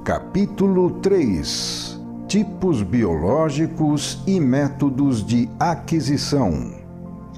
Capítulo 3 – Tipos biológicos e métodos de aquisição.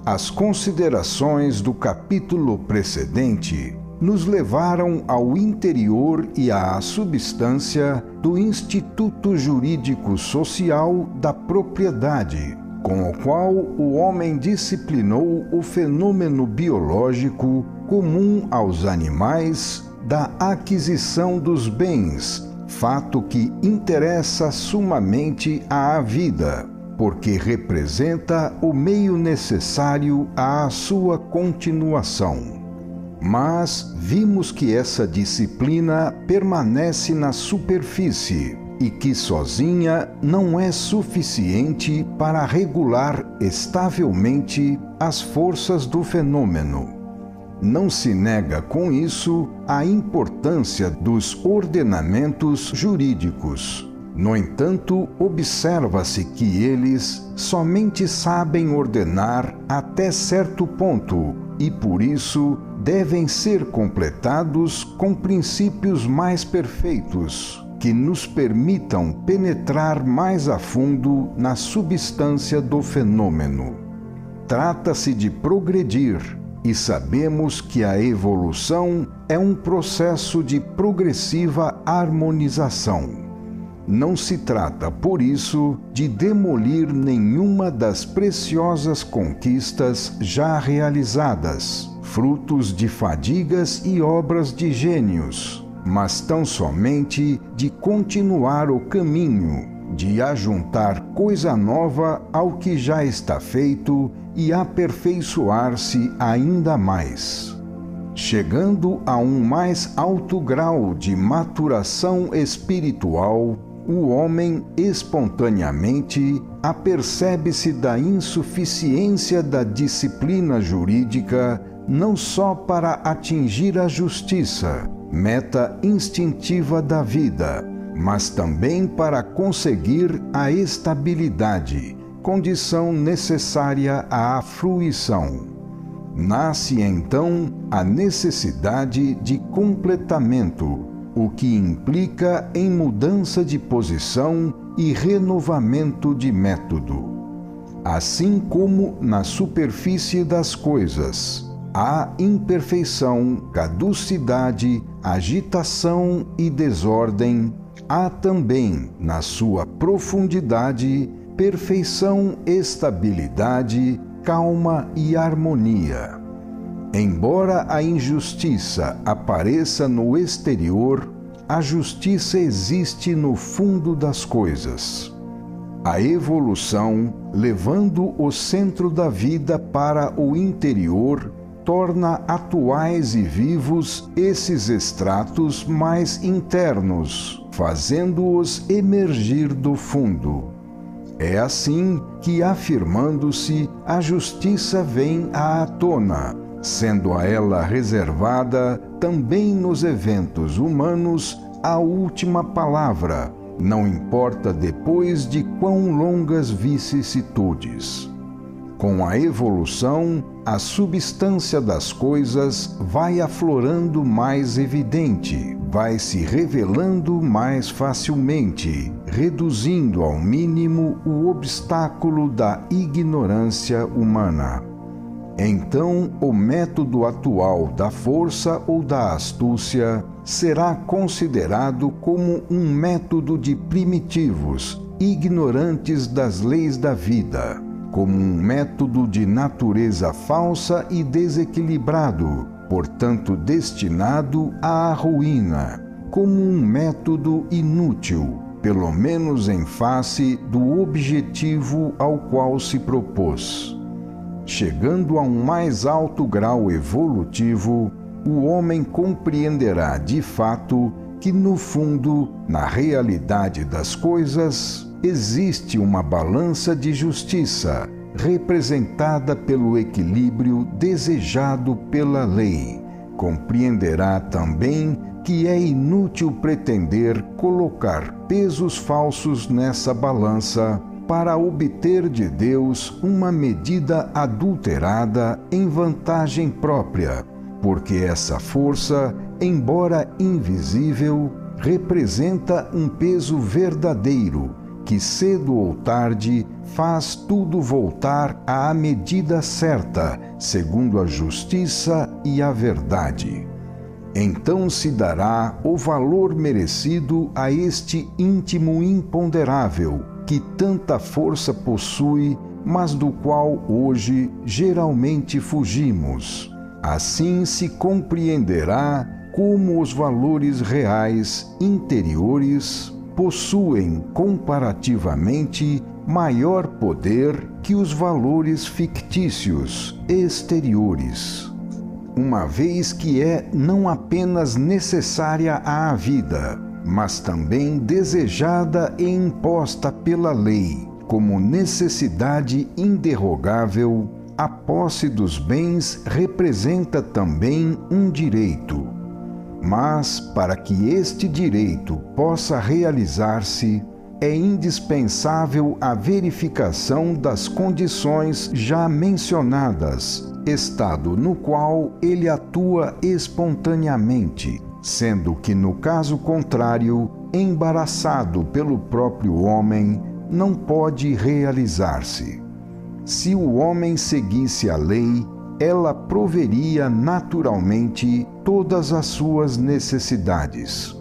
As considerações do capítulo precedente nos levaram ao interior e à substância do Instituto Jurídico Social da Propriedade, com o qual o homem disciplinou o fenômeno biológico comum aos animais da aquisição dos bens, fato que interessa sumamente à vida, porque representa o meio necessário à sua continuação. Mas vimos que essa disciplina permanece na superfície e que sozinha não é suficiente para regular estavelmente as forças do fenômeno. Não se nega com isso a importância dos ordenamentos jurídicos. No entanto, observa-se que eles somente sabem ordenar até certo ponto e, por isso, devem ser completados com princípios mais perfeitos, que nos permitam penetrar mais a fundo na substância do fenômeno. Trata-se de progredir, e sabemos que a evolução é um processo de progressiva harmonização. Não se trata, por isso, de demolir nenhuma das preciosas conquistas já realizadas, frutos de fadigas e obras de gênios, mas tão somente de continuar o caminho, de ajuntar coisa nova ao que já está feito e aperfeiçoar-se ainda mais. Chegando a um mais alto grau de maturação espiritual, o homem espontaneamente apercebe-se da insuficiência da disciplina jurídica não só para atingir a justiça, meta instintiva da vida, mas também para conseguir a estabilidade, condição necessária à fruição. Nasce então a necessidade de completamento, o que implica em mudança de posição e renovamento de método. Assim como na superfície das coisas há imperfeição, caducidade, agitação e desordem, há também na sua profundidade perfeição, estabilidade, calma e harmonia. Embora a injustiça apareça no exterior, a justiça existe no fundo das coisas. A evolução, levando o centro da vida para o interior, torna atuais e vivos esses estratos mais internos, fazendo-os emergir do fundo. É assim que, afirmando-se, a justiça vem à tona, sendo a ela reservada, também nos eventos humanos, a última palavra, não importa depois de quão longas vicissitudes. Com a evolução, a substância das coisas vai aflorando mais evidente, vai se revelando mais facilmente, reduzindo ao mínimo o obstáculo da ignorância humana. Então, o método atual da força ou da astúcia será considerado como um método de primitivos, ignorantes das leis da vida, como um método de natureza falsa e desequilibrado, portanto destinado à ruína, como um método inútil, pelo menos em face do objetivo ao qual se propôs. Chegando a um mais alto grau evolutivo, o homem compreenderá de fato que, no fundo, na realidade das coisas, existe uma balança de justiça, representada pelo equilíbrio desejado pela lei. Compreenderá também que é inútil pretender colocar pesos falsos nessa balança para obter de Deus uma medida adulterada em vantagem própria, porque essa força, embora invisível, representa um peso verdadeiro que cedo ou tarde faz tudo voltar à medida certa, segundo a justiça e a verdade. Então se dará o valor merecido a este íntimo imponderável, que tanta força possui, mas do qual hoje geralmente fugimos. Assim se compreenderá como os valores reais interiores possuem comparativamente maior poder que os valores fictícios exteriores, uma vez que é não apenas necessária à vida, mas também desejada e imposta pela lei, como necessidade inderrogável. A posse dos bens representa também um direito. Mas, para que este direito possa realizar-se, é indispensável a verificação das condições já mencionadas, estado no qual ele atua espontaneamente, sendo que, no caso contrário, embaraçado pelo próprio homem, não pode realizar-se. Se o homem seguisse a lei, ela proveria naturalmente todas as suas necessidades.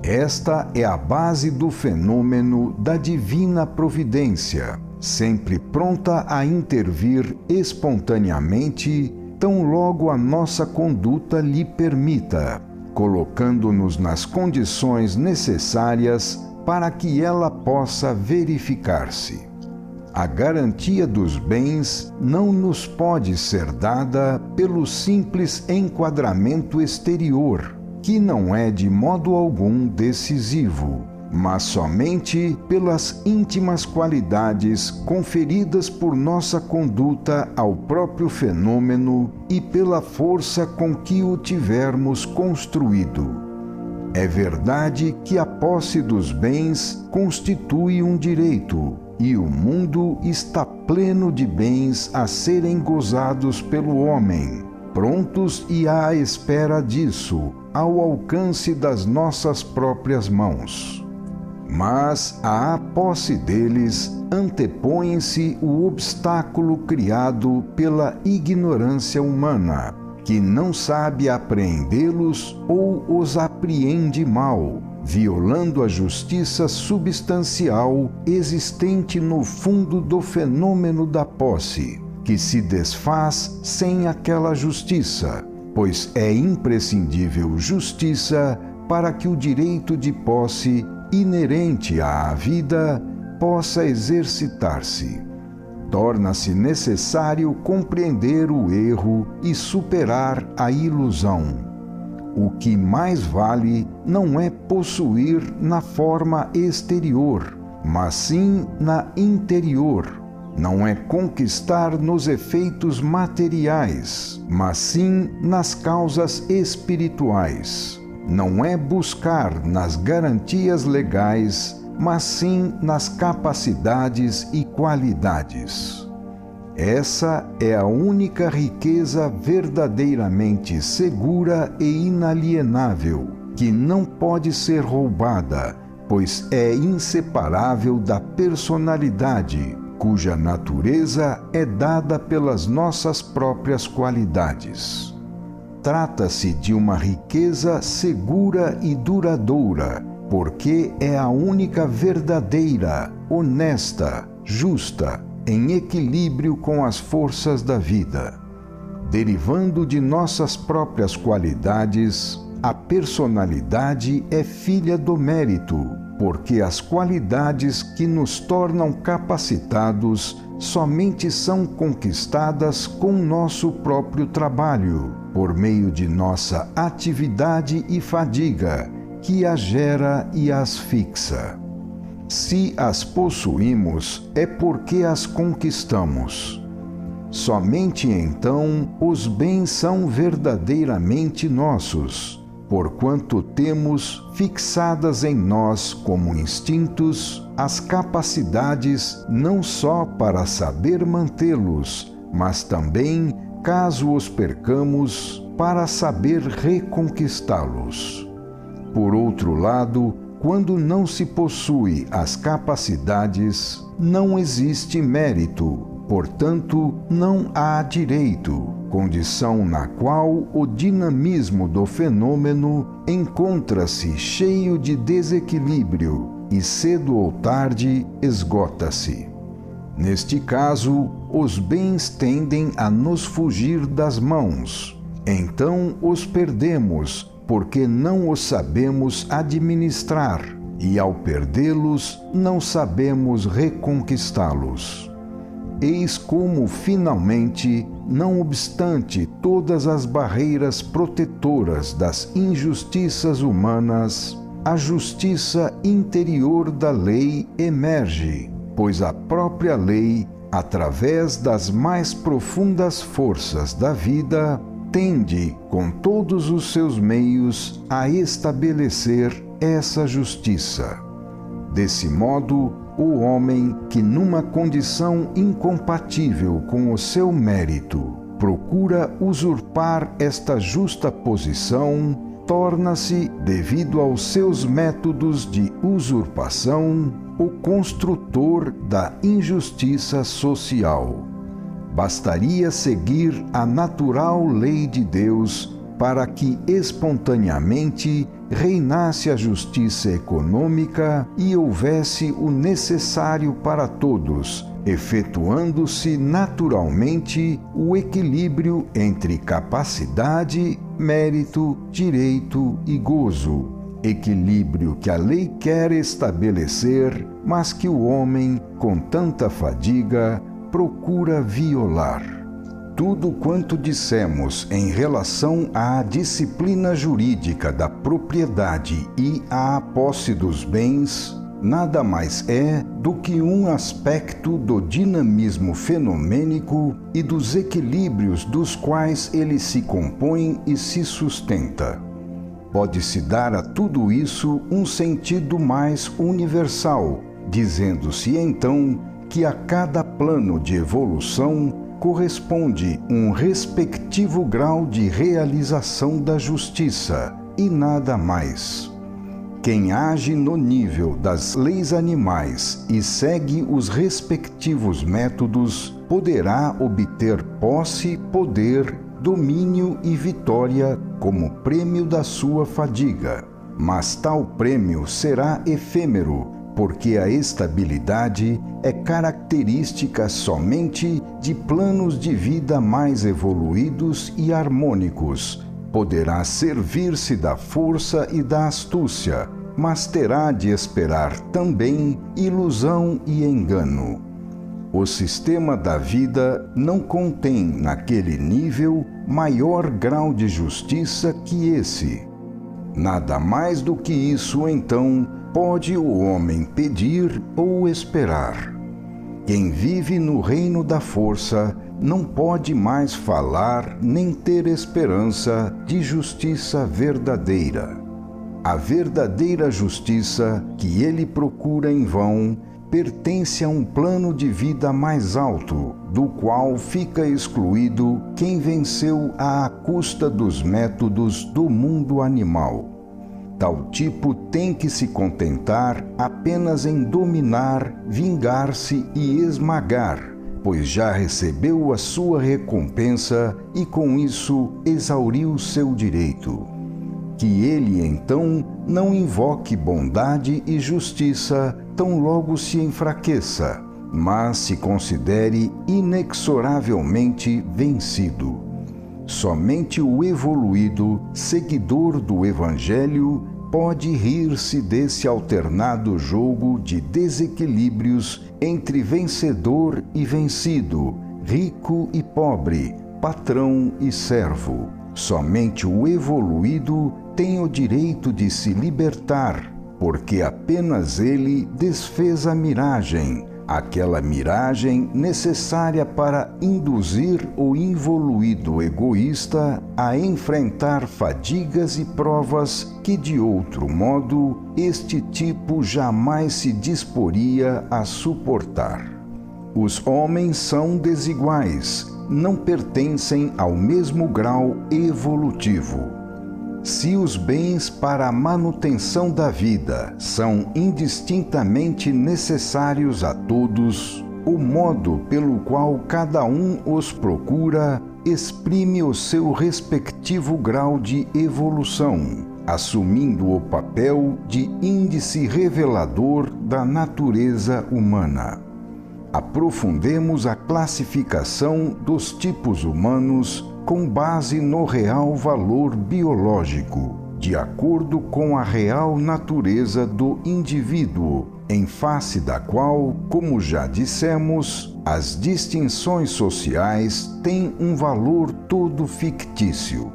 Esta é a base do fenômeno da divina providência, sempre pronta a intervir espontaneamente, tão logo a nossa conduta lhe permita, colocando-nos nas condições necessárias para que ela possa verificar-se. A garantia dos bens não nos pode ser dada pelo simples enquadramento exterior, que não é de modo algum decisivo, mas somente pelas íntimas qualidades conferidas por nossa conduta ao próprio fenômeno e pela força com que o tivermos construído. É verdade que a posse dos bens constitui um direito, e o mundo está pleno de bens a serem gozados pelo homem, prontos e à espera disso, ao alcance das nossas próprias mãos. Mas à posse deles antepõe-se o obstáculo criado pela ignorância humana, que não sabe apreendê-los ou os apreende mal, violando a justiça substancial existente no fundo do fenômeno da posse, que se desfaz sem aquela justiça, pois é imprescindível justiça para que o direito de posse inerente à vida possa exercitar-se. Torna-se necessário compreender o erro e superar a ilusão. O que mais vale não é possuir na forma exterior, mas sim na interior. Não é conquistar nos efeitos materiais, mas sim nas causas espirituais. Não é buscar nas garantias legais, mas sim nas capacidades e qualidades. Essa é a única riqueza verdadeiramente segura e inalienável, que não pode ser roubada, pois é inseparável da personalidade, cuja natureza é dada pelas nossas próprias qualidades. Trata-se de uma riqueza segura e duradoura, porque é a única verdadeira, honesta, justa, em equilíbrio com as forças da vida. Derivando de nossas próprias qualidades, a personalidade é filha do mérito, porque as qualidades que nos tornam capacitados somente são conquistadas com nosso próprio trabalho, por meio de nossa atividade e fadiga, que as gera e as fixa. Se as possuímos, é porque as conquistamos. Somente então os bens são verdadeiramente nossos, porquanto temos fixadas em nós como instintos as capacidades não só para saber mantê-los, mas também, caso os percamos, para saber reconquistá-los. Por outro lado, quando não se possui as capacidades, não existe mérito, portanto, não há direito, condição na qual o dinamismo do fenômeno encontra-se cheio de desequilíbrio e cedo ou tarde esgota-se. Neste caso, os bens tendem a nos fugir das mãos. Então os perdemos, porque não os sabemos administrar, e ao perdê-los, não sabemos reconquistá-los. Eis como, finalmente, não obstante todas as barreiras protetoras das injustiças humanas, a justiça interior da lei emerge, pois a própria lei, através das mais profundas forças da vida, tende, com todos os seus meios, a estabelecer essa justiça. Desse modo, o homem que, numa condição incompatível com o seu mérito, procura usurpar esta justa posição, torna-se, devido aos seus métodos de usurpação, o construtor da injustiça social. Bastaria seguir a natural lei de Deus para que espontaneamente reinasse a justiça econômica e houvesse o necessário para todos, efetuando-se naturalmente o equilíbrio entre capacidade, mérito, direito e gozo. Equilíbrio que a lei quer estabelecer, mas que o homem, com tanta fadiga, procura violar. Tudo quanto dissemos em relação à disciplina jurídica da propriedade e à posse dos bens, nada mais é do que um aspecto do dinamismo fenomênico e dos equilíbrios dos quais ele se compõe e se sustenta. Pode-se dar a tudo isso um sentido mais universal, dizendo-se então que a cada plano de evolução corresponde um respectivo grau de realização da justiça, e nada mais. Quem age no nível das leis animais e segue os respectivos métodos poderá obter posse, poder, domínio e vitória como prêmio da sua fadiga. Mas tal prêmio será efêmero, porque a estabilidade é característica somente de planos de vida mais evoluídos e harmônicos. Poderá servir-se da força e da astúcia, mas terá de esperar também ilusão e engano. O sistema da vida não contém, naquele nível, maior grau de justiça que esse. Nada mais do que isso, então, pode o homem pedir ou esperar. Quem vive no reino da força não pode mais falar nem ter esperança de justiça verdadeira. A verdadeira justiça que ele procura em vão pertence a um plano de vida mais alto, do qual fica excluído quem venceu à custa dos métodos do mundo animal. Tal tipo tem que se contentar apenas em dominar, vingar-se e esmagar, pois já recebeu a sua recompensa e com isso exauriu seu direito. Que ele então não invoque bondade e justiça tão logo se enfraqueça, mas se considere inexoravelmente vencido. Somente o evoluído, seguidor do Evangelho, pode rir-se desse alternado jogo de desequilíbrios entre vencedor e vencido, rico e pobre, patrão e servo. Somente o evoluído tem o direito de se libertar, porque apenas ele desfez a miragem, aquela miragem necessária para induzir o involuído egoísta a enfrentar fadigas e provas que, de outro modo, este tipo jamais se disporia a suportar. Os homens são desiguais, não pertencem ao mesmo grau evolutivo. Se os bens para a manutenção da vida são indistintamente necessários a todos, o modo pelo qual cada um os procura exprime o seu respectivo grau de evolução, assumindo o papel de índice revelador da natureza humana. Aprofundemos a classificação dos tipos humanos com base no real valor biológico, de acordo com a real natureza do indivíduo, em face da qual, como já dissemos, as distinções sociais têm um valor todo fictício.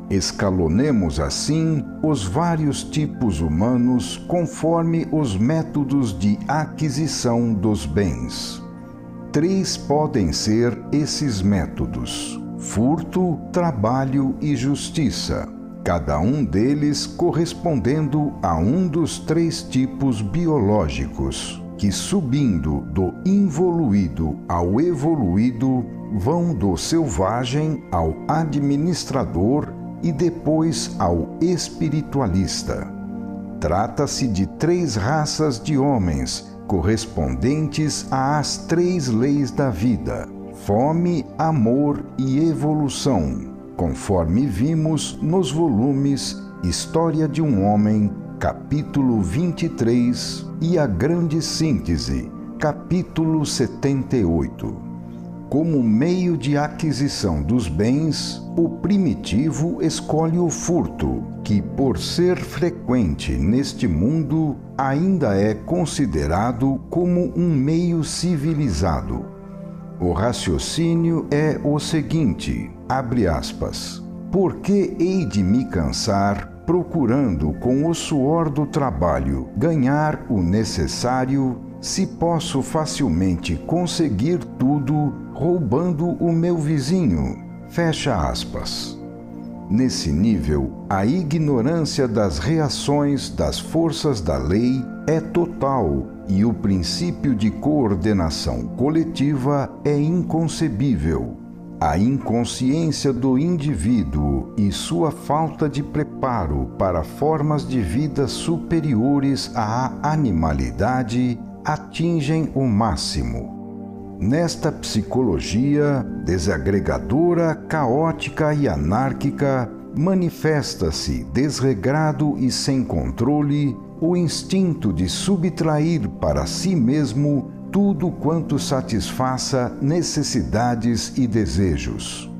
Escalonemos assim os vários tipos humanos conforme os métodos de aquisição dos bens. 3 podem ser esses métodos: furto, trabalho e justiça, cada um deles correspondendo a um dos 3 tipos biológicos, que subindo do involuído ao evoluído, vão do selvagem ao administrador e depois ao espiritualista. Trata-se de 3 raças de homens, correspondentes às 3 leis da vida: fome, amor e evolução, conforme vimos nos volumes História de um Homem, capítulo 23, e A Grande Síntese, capítulo 78. Como meio de aquisição dos bens, o primitivo escolhe o furto, que, por ser frequente neste mundo, ainda é considerado como um meio civilizado. O raciocínio é o seguinte, abre aspas: por que hei de me cansar procurando com o suor do trabalho ganhar o necessário, se posso facilmente conseguir tudo roubando o meu vizinho? Fecha aspas. Nesse nível, a ignorância das reações das forças da lei é total e o princípio de coordenação coletiva é inconcebível. A inconsciência do indivíduo e sua falta de preparo para formas de vida superiores à animalidade atingem o máximo. Nesta psicologia desagregadora, caótica e anárquica, manifesta-se desregrado e sem controle o instinto de subtrair para si mesmo tudo quanto satisfaça necessidades e desejos.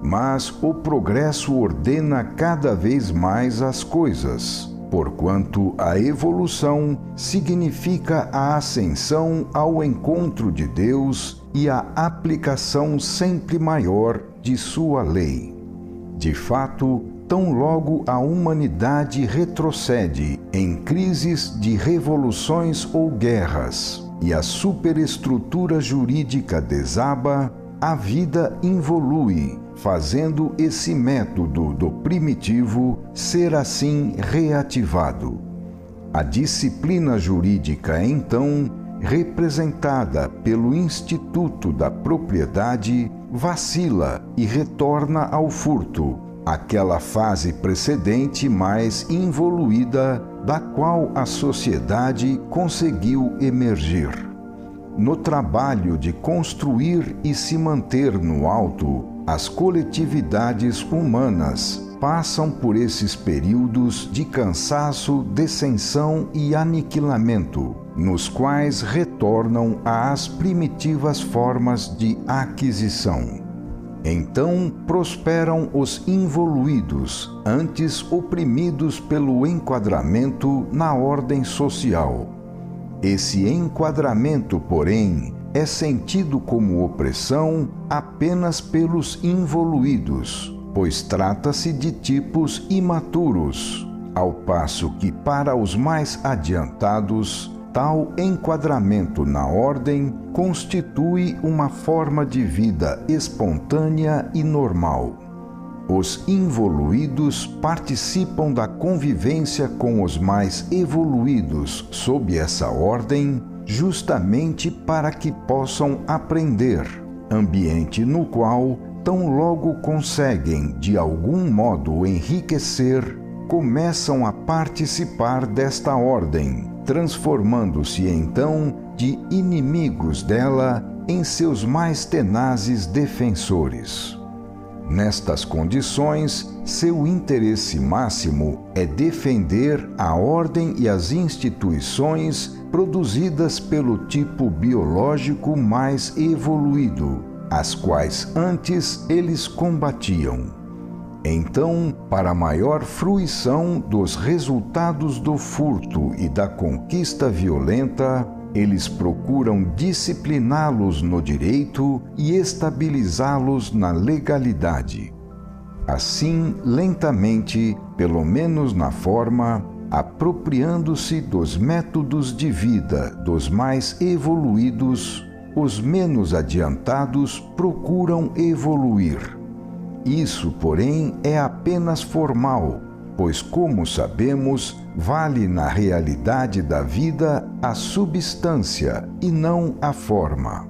Mas o progresso ordena cada vez mais as coisas, porquanto a evolução significa a ascensão ao encontro de Deus e a aplicação sempre maior de sua lei. De fato, tão logo a humanidade retrocede em crises de revoluções ou guerras, e a superestrutura jurídica desaba, a vida involui, fazendo esse método do primitivo ser assim reativado. A disciplina jurídica, então, representada pelo Instituto da Propriedade, vacila e retorna ao furto, aquela fase precedente mais involuída da qual a sociedade conseguiu emergir. No trabalho de construir e se manter no alto, as coletividades humanas passam por esses períodos de cansaço, descensão e aniquilamento, nos quais retornam às primitivas formas de aquisição. Então prosperam os involuídos, antes oprimidos pelo enquadramento na ordem social. Esse enquadramento, porém, é sentido como opressão apenas pelos involuídos, pois trata-se de tipos imaturos, ao passo que para os mais adiantados, tal enquadramento na ordem constitui uma forma de vida espontânea e normal. Os involuídos participam da convivência com os mais evoluídos sob essa ordem, justamente para que possam aprender, ambiente no qual tão logo conseguem, de algum modo, enriquecer, começam a participar desta ordem, transformando-se então de inimigos dela em seus mais tenazes defensores. Nestas condições, seu interesse máximo é defender a ordem e as instituições produzidas pelo tipo biológico mais evoluído, as quais antes eles combatiam. Então, para maior fruição dos resultados do furto e da conquista violenta, eles procuram discipliná-los no direito e estabilizá-los na legalidade. Assim, lentamente, pelo menos na forma, apropriando-se dos métodos de vida dos mais evoluídos, os menos adiantados procuram evoluir. Isso, porém, é apenas formal, pois, como sabemos, vale na realidade da vida a substância e não a forma.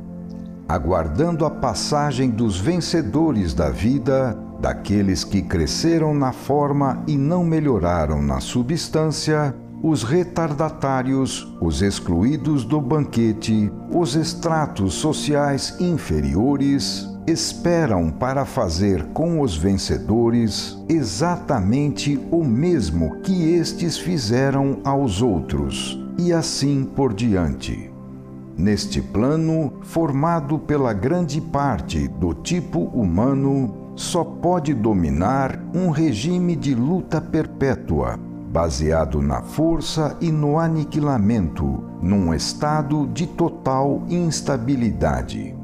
Aguardando a passagem dos vencedores da vida, daqueles que cresceram na forma e não melhoraram na substância, os retardatários, os excluídos do banquete, os estratos sociais inferiores, esperam para fazer com os vencedores exatamente o mesmo que estes fizeram aos outros, e assim por diante. Neste plano, formado pela grande parte do tipo humano, só pode dominar um regime de luta perpétua, baseado na força e no aniquilamento, num estado de total instabilidade.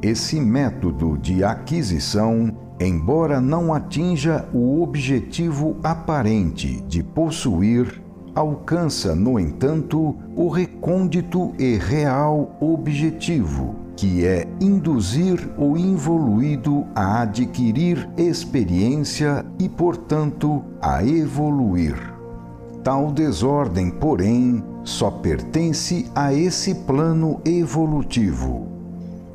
Esse método de aquisição, embora não atinja o objetivo aparente de possuir, alcança, no entanto, o recôndito e real objetivo, que é induzir o involuído a adquirir experiência e, portanto, a evoluir. Tal desordem, porém, só pertence a esse plano evolutivo.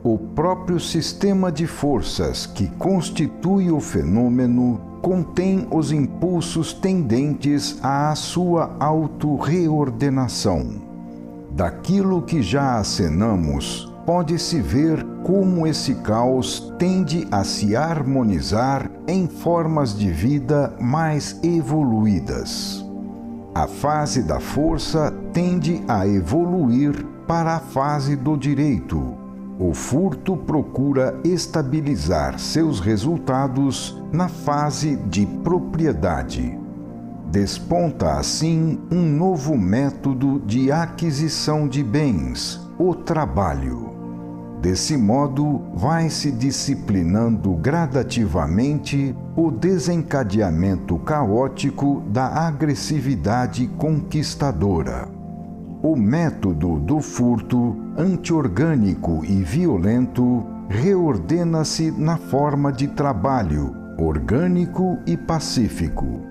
O próprio sistema de forças que constitui o fenômeno contém os impulsos tendentes à sua autorreordenação. Daquilo que já acenamos, pode-se ver como esse caos tende a se harmonizar em formas de vida mais evoluídas. A fase da força tende a evoluir para a fase do direito. O furto procura estabilizar seus resultados na fase de propriedade. Desponta assim um novo método de aquisição de bens, o trabalho. Desse modo, vai-se disciplinando gradativamente o desencadeamento caótico da agressividade conquistadora. O método do furto, antiorgânico e violento, reordena-se na forma de trabalho, orgânico e pacífico.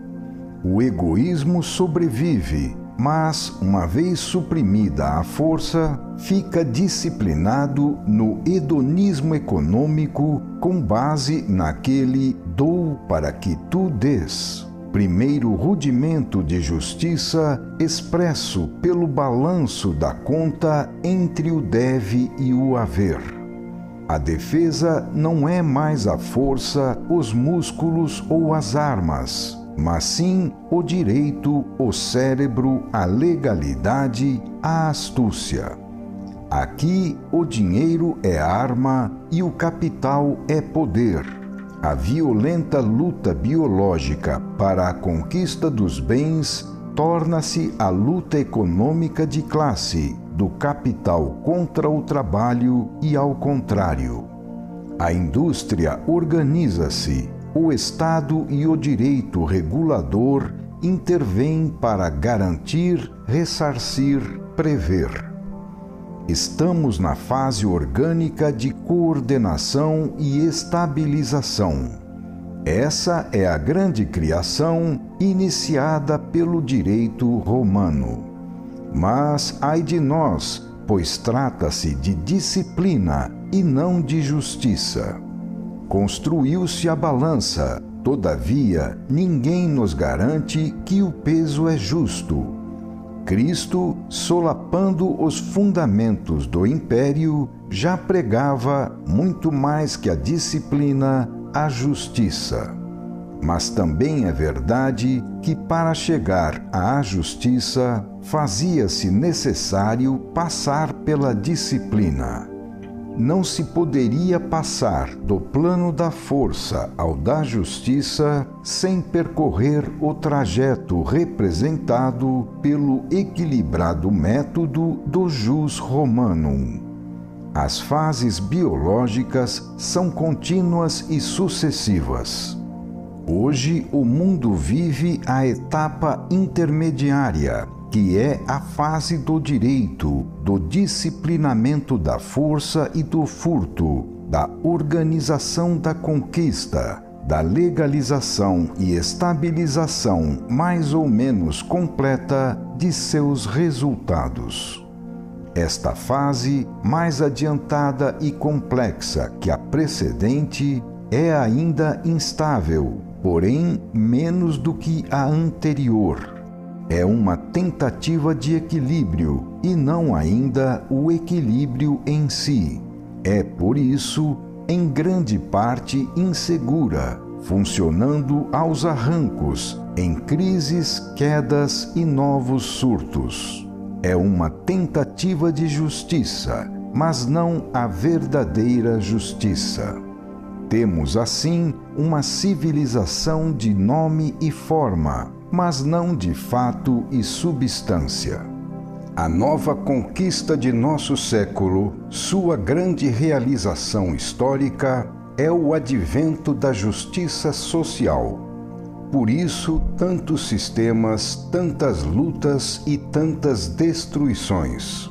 O egoísmo sobrevive, mas, uma vez suprimida a força, fica disciplinado no hedonismo econômico com base naquele dou para que tu dês. Primeiro rudimento de justiça expresso pelo balanço da conta entre o deve e o haver. A defesa não é mais a força, os músculos ou as armas, mas sim o direito, o cérebro, a legalidade, a astúcia. Aqui o dinheiro é arma e o capital é poder. A violenta luta biológica para a conquista dos bens torna-se a luta econômica de classe, do capital contra o trabalho e ao contrário. A indústria organiza-se, o Estado e o direito regulador intervêm para garantir, ressarcir, prever. Estamos na fase orgânica de coordenação e estabilização. Essa é a grande criação iniciada pelo direito romano. Mas ai de nós, pois trata-se de disciplina e não de justiça. Construiu-se a balança, todavia ninguém nos garante que o peso é justo. Cristo, solapando os fundamentos do império, já pregava, muito mais que a disciplina, a justiça. Mas também é verdade que para chegar à justiça fazia-se necessário passar pela disciplina. Não se poderia passar do plano da força ao da justiça sem percorrer o trajeto representado pelo equilibrado método do jus romanum. As fases biológicas são contínuas e sucessivas. Hoje o mundo vive a etapa intermediária, que é a fase do direito, do disciplinamento da força e do furto, da organização da conquista, da legalização e estabilização mais ou menos completa de seus resultados. Esta fase, mais adiantada e complexa que a precedente, é ainda instável, porém menos do que a anterior. É uma tentativa de equilíbrio e não ainda o equilíbrio em si. É, por isso, em grande parte insegura, funcionando aos arrancos, em crises, quedas e novos surtos. É uma tentativa de justiça, mas não a verdadeira justiça. Temos, assim, uma civilização de nome e forma, mas não de fato e substância. A nova conquista de nosso século, sua grande realização histórica, é o advento da justiça social. Por isso, tantos sistemas, tantas lutas e tantas destruições.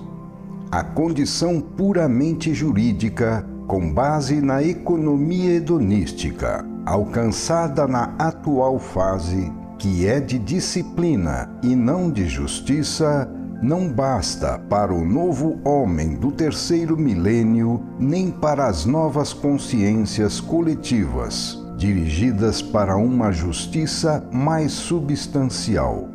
A condição puramente jurídica, com base na economia hedonística, alcançada na atual fase, que é de disciplina e não de justiça, não basta para o novo homem do terceiro milênio, nem para as novas consciências coletivas, dirigidas para uma justiça mais substancial.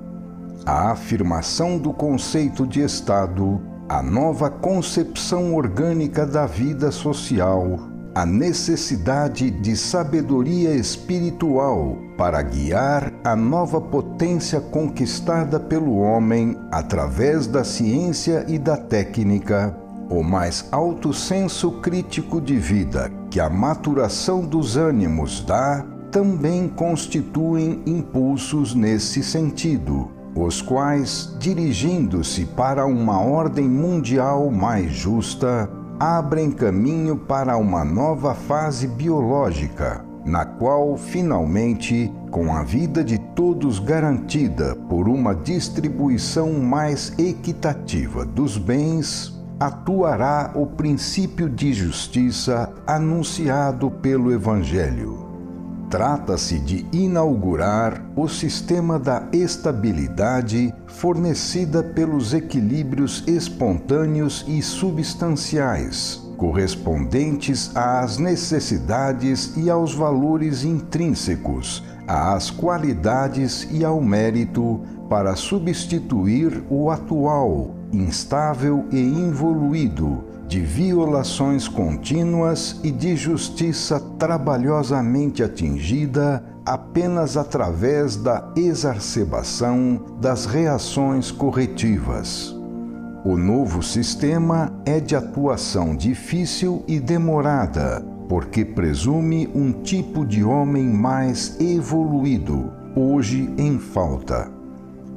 A afirmação do conceito de Estado, a nova concepção orgânica da vida social, a necessidade de sabedoria espiritual para guiar a nova potência conquistada pelo homem através da ciência e da técnica, o mais alto senso crítico de vida que a maturação dos ânimos dá, também constituem impulsos nesse sentido, os quais, dirigindo-se para uma ordem mundial mais justa, abrem caminho para uma nova fase biológica, na qual, finalmente, com a vida de todos garantida por uma distribuição mais equitativa dos bens, atuará o princípio de justiça anunciado pelo Evangelho. Trata-se de inaugurar o sistema da estabilidade fornecida pelos equilíbrios espontâneos e substanciais, correspondentes às necessidades e aos valores intrínsecos, às qualidades e ao mérito, para substituir o atual, instável e involuído, de violações contínuas e de justiça trabalhosamente atingida apenas através da exacerbação das reações corretivas. O novo sistema é de atuação difícil e demorada, porque presume um tipo de homem mais evoluído, hoje em falta.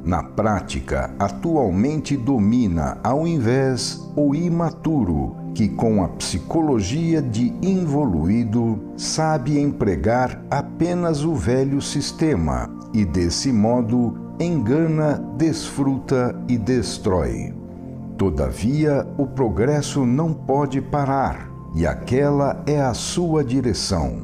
Na prática, atualmente domina, ao invés, o imaturo, que com a psicologia de involuído sabe empregar apenas o velho sistema e, desse modo, engana, desfruta e destrói. Todavia, o progresso não pode parar, e aquela é a sua direção.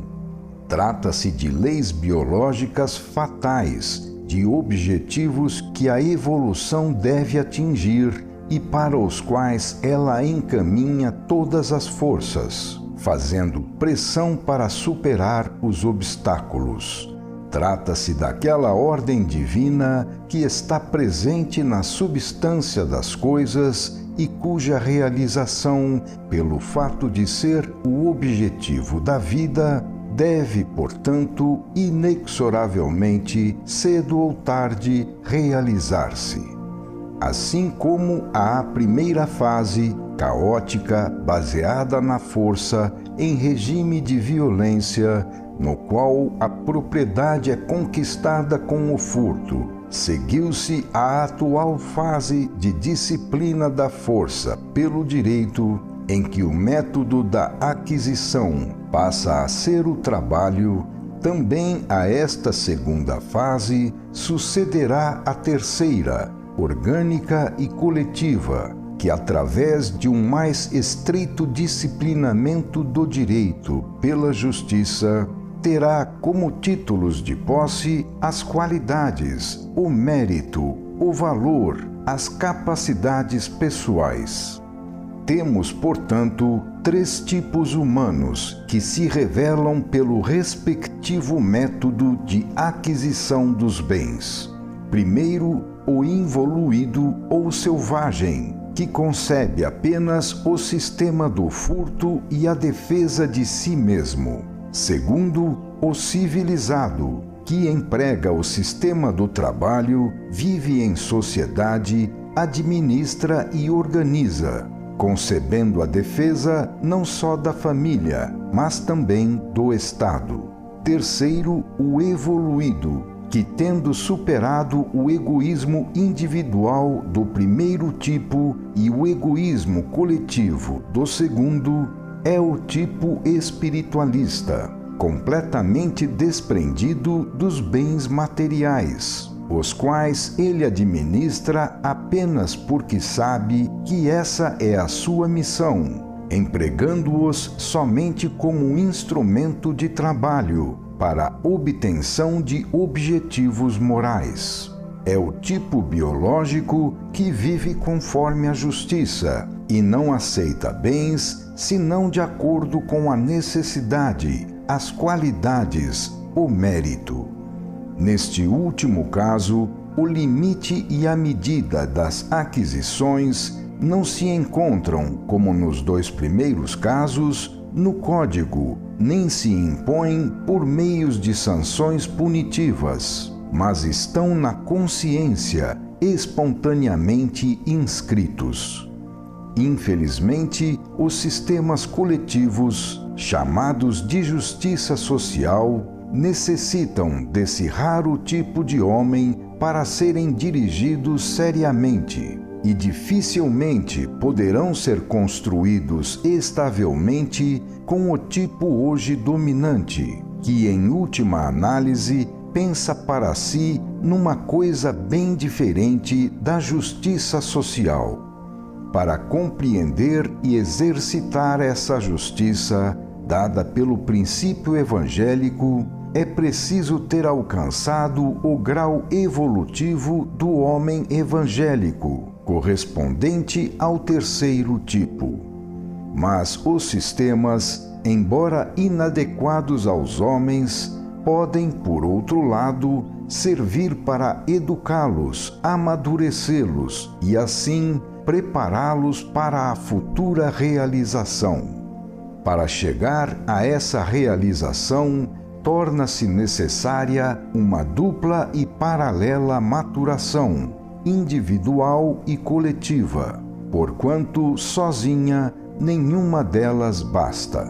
Trata-se de leis biológicas fatais, de objetivos que a evolução deve atingir e para os quais ela encaminha todas as forças, fazendo pressão para superar os obstáculos. Trata-se daquela ordem divina que está presente na substância das coisas e cuja realização, pelo fato de ser o objetivo da vida, deve, portanto, inexoravelmente, cedo ou tarde, realizar-se. Assim como a primeira fase, caótica, baseada na força, em regime de violência, no qual a propriedade é conquistada com o furto, seguiu-se a atual fase de disciplina da força pelo direito, em que o método da aquisição passa a ser o trabalho. Também a esta segunda fase sucederá a terceira, orgânica e coletiva, que através de um mais estreito disciplinamento do direito pela justiça, terá como títulos de posse as qualidades, o mérito, o valor, as capacidades pessoais. Temos, portanto, 3 tipos humanos que se revelam pelo respectivo método de aquisição dos bens. Primeiro, o involuído ou selvagem, que concebe apenas o sistema do furto e a defesa de si mesmo. Segundo, o civilizado, que emprega o sistema do trabalho, vive em sociedade, administra e organiza, concebendo a defesa não só da família, mas também do Estado. Terceiro, o evoluído, que, tendo superado o egoísmo individual do primeiro tipo e o egoísmo coletivo do segundo, é o tipo espiritualista, completamente desprendido dos bens materiais, os quais ele administra apenas porque sabe que essa é a sua missão, empregando-os somente como instrumento de trabalho para a obtenção de objetivos morais. É o tipo biológico que vive conforme a justiça e não aceita bens senão de acordo com a necessidade, as qualidades, o mérito. Neste último caso, o limite e a medida das aquisições não se encontram, como nos 2 primeiros casos, no Código, nem se impõem por meios de sanções punitivas, mas estão na consciência, espontaneamente inscritos. Infelizmente, os sistemas coletivos, chamados de justiça social, necessitam desse raro tipo de homem para serem dirigidos seriamente, e dificilmente poderão ser construídos estavelmente com o tipo hoje dominante, que, em última análise, pensa para si numa coisa bem diferente da justiça social. Para compreender e exercitar essa justiça, dada pelo princípio evangélico, é preciso ter alcançado o grau evolutivo do homem evangélico, correspondente ao terceiro tipo. Mas os sistemas, embora inadequados aos homens, podem, por outro lado, servir para educá-los, amadurecê-los e, assim, prepará-los para a futura realização. Para chegar a essa realização, torna-se necessária uma dupla e paralela maturação, individual e coletiva, porquanto sozinha nenhuma delas basta.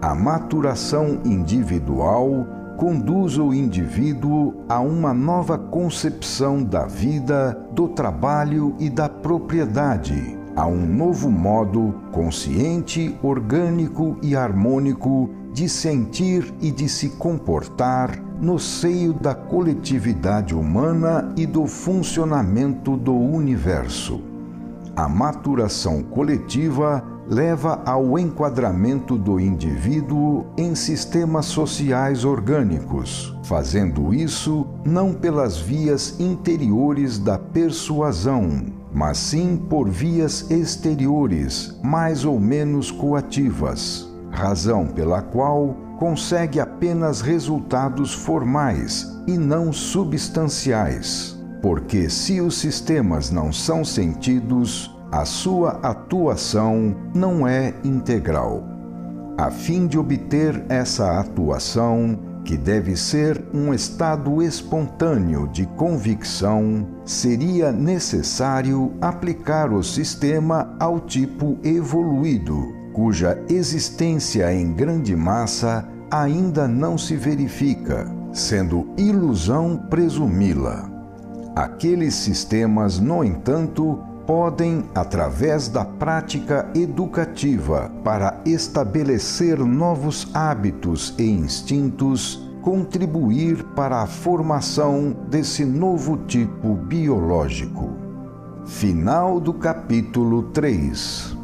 A maturação individual conduz o indivíduo a uma nova concepção da vida, do trabalho e da propriedade, a um novo modo consciente, orgânico e harmônico de sentir e de se comportar no seio da coletividade humana e do funcionamento do universo. A maturação coletiva leva ao enquadramento do indivíduo em sistemas sociais orgânicos, fazendo isso não pelas vias interiores da persuasão, mas sim por vias exteriores, mais ou menos coativas. razão pela qual consegue apenas resultados formais e não substanciais, porque se os sistemas não são sentidos, a sua atuação não é integral. A fim de obter essa atuação, que deve ser um estado espontâneo de convicção, seria necessário aplicar o sistema ao tipo evoluído, cuja existência em grande massa ainda não se verifica, sendo ilusão presumi-la. Aqueles sistemas, no entanto, podem, através da prática educativa para estabelecer novos hábitos e instintos, contribuir para a formação desse novo tipo biológico. Final do capítulo 3.